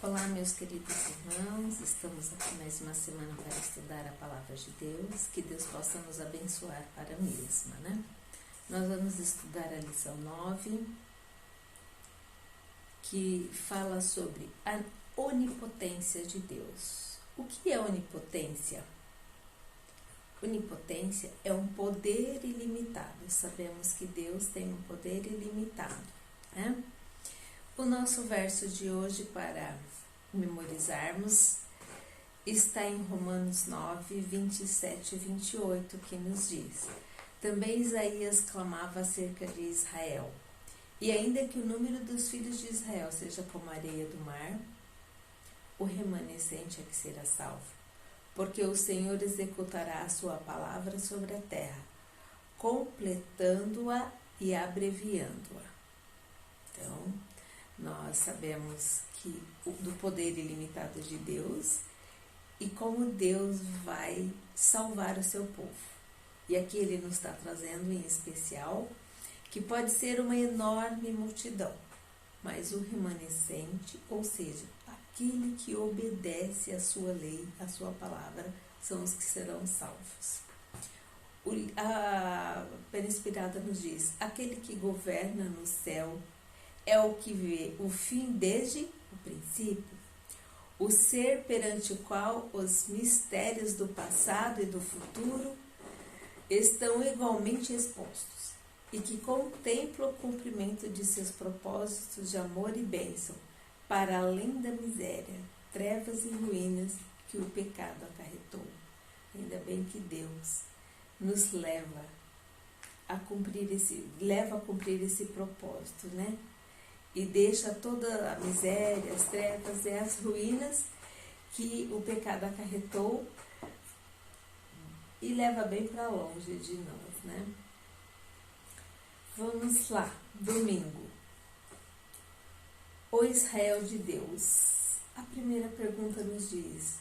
Olá, meus queridos irmãos, estamos aqui mais uma semana para estudar a Palavra de Deus, que Deus possa nos abençoar para a mesma, né? Nós vamos estudar a lição 9, que fala sobre a onipotência de Deus. O que é onipotência? Onipotência é um poder ilimitado. Sabemos que Deus tem um poder ilimitado, né? O nosso verso de hoje para memorizarmos está em Romanos 9, 27 e 28, que nos diz: Também Isaías clamava acerca de Israel. E ainda que o número dos filhos de Israel seja como a areia do mar, o remanescente é que será salvo. Porque o Senhor executará a sua palavra sobre a terra, completando-a e abreviando-a. Então, nós sabemos que do poder ilimitado de Deus e como Deus vai salvar o seu povo. E aqui ele nos está trazendo em especial que pode ser uma enorme multidão, mas o remanescente, ou seja, aquele que obedece à sua lei, à sua palavra, são os que serão salvos. A Pena Inspirada nos diz: aquele que governa no céu é o que vê o fim desde o princípio, o ser perante o qual os mistérios do passado e do futuro estão igualmente expostos, e que contempla o cumprimento de seus propósitos de amor e bênção, para além da miséria, trevas e ruínas que o pecado acarretou. Ainda bem que Deus nos leva a cumprir esse propósito, né? E deixa toda a miséria, as trevas e as ruínas que o pecado acarretou e leva bem para longe de nós, né? Vamos lá, domingo. O Israel de Deus. A primeira pergunta nos diz: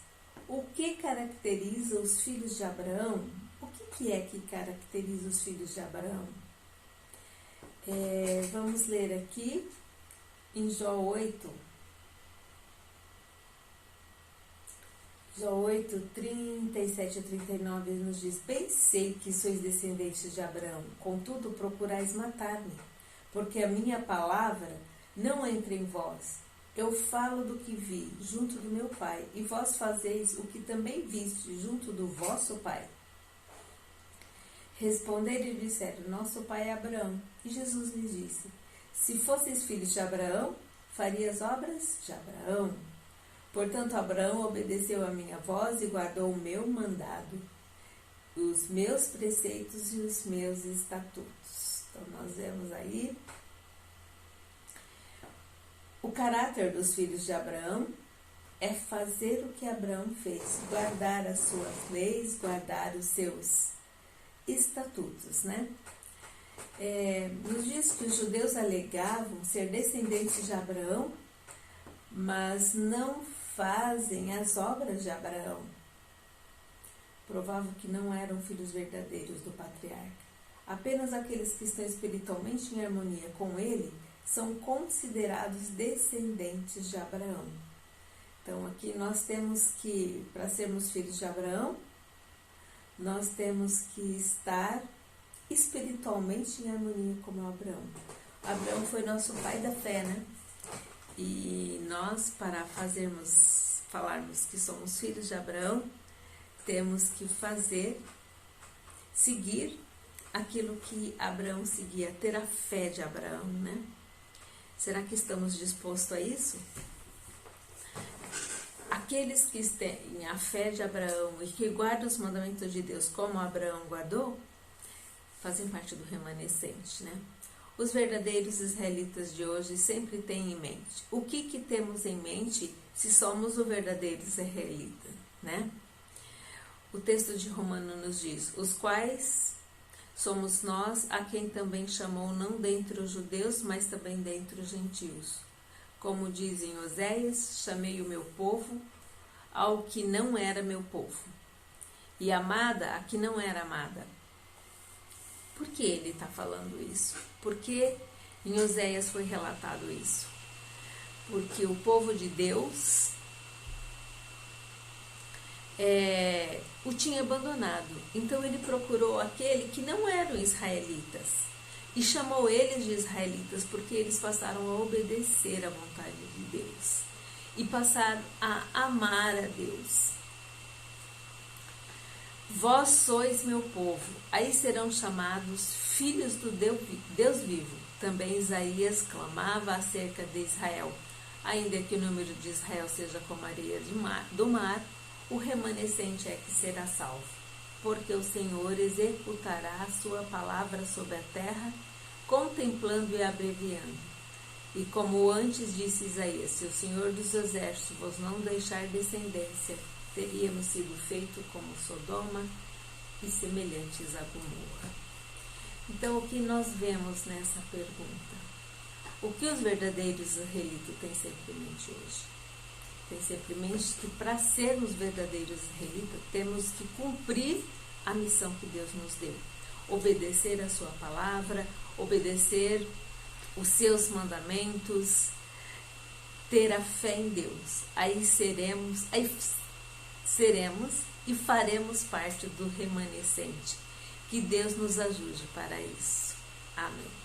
o que caracteriza os filhos de Abraão? O que é que caracteriza os filhos de Abraão? Vamos ler aqui em Jó 8, 37 a 39, nos diz: Bem sei que sois descendentes de Abraão, contudo procurais matar-me, porque a minha palavra não entra em vós. Eu falo do que vi junto do meu pai, e vós fazeis o que também viste junto do vosso pai. Responderam e disseram: Nosso pai é Abraão. E Jesus lhes disse: Se fosseis filhos de Abraão, farias obras de Abraão. Portanto, Abraão obedeceu a minha voz e guardou o meu mandado, os meus preceitos e os meus estatutos. Então, nós vemos aí o caráter dos filhos de Abraão é fazer o que Abraão fez, guardar as suas leis, guardar os seus estatutos, né? Nos diz que os judeus alegavam ser descendentes de Abraão, mas não fazem as obras de Abraão. Provável que não eram filhos verdadeiros do patriarca. Apenas aqueles que estão espiritualmente em harmonia com ele são considerados descendentes de Abraão. Então aqui nós temos que, para sermos filhos de Abraão, nós temos que estar espiritualmente em harmonia com Abraão. Abraão foi nosso pai da fé, né? E nós, para falarmos que somos filhos de Abraão, temos que seguir aquilo que Abraão seguia, ter a fé de Abraão, né? Será que estamos dispostos a isso? Aqueles que têm a fé de Abraão e que guardam os mandamentos de Deus como Abraão guardou, fazem parte do remanescente, né? Os verdadeiros israelitas de hoje sempre têm em mente. O que temos em mente se somos o verdadeiro israelita, né? O texto de Romanos nos diz: os quais somos nós a quem também chamou não dentre os judeus, mas também dentre os gentios. Como diz em Oséias: chamei o meu povo ao que não era meu povo, e amada a que não era amada. Por que ele está falando isso? Porque em Oséias foi relatado isso? porque o povo de Deus o tinha abandonado. Então ele procurou aquele que não eram israelitas e chamou eles de israelitas, porque eles passaram a obedecer à vontade de Deus e passaram a amar a Deus. Vós sois meu povo, aí serão chamados filhos do Deus vivo. Também Isaías clamava acerca de Israel. Ainda que o número de Israel seja como a areia do mar, o remanescente é que será salvo. Porque o Senhor executará a sua palavra sobre a terra, contemplando e abreviando. E como antes disse Isaías, se o Senhor dos exércitos vos não deixar descendência, teríamos sido feitos como Sodoma e semelhantes a Gomorra. Então, o que nós vemos nessa pergunta? O que os verdadeiros israelitas têm sempre em mente hoje? Tem sempre em mente que para sermos verdadeiros israelitas, temos que cumprir a missão que Deus nos deu. Obedecer a sua palavra, obedecer os seus mandamentos, ter a fé em Deus. Aí seremos e faremos parte do remanescente. Que Deus nos ajude para isso. Amém.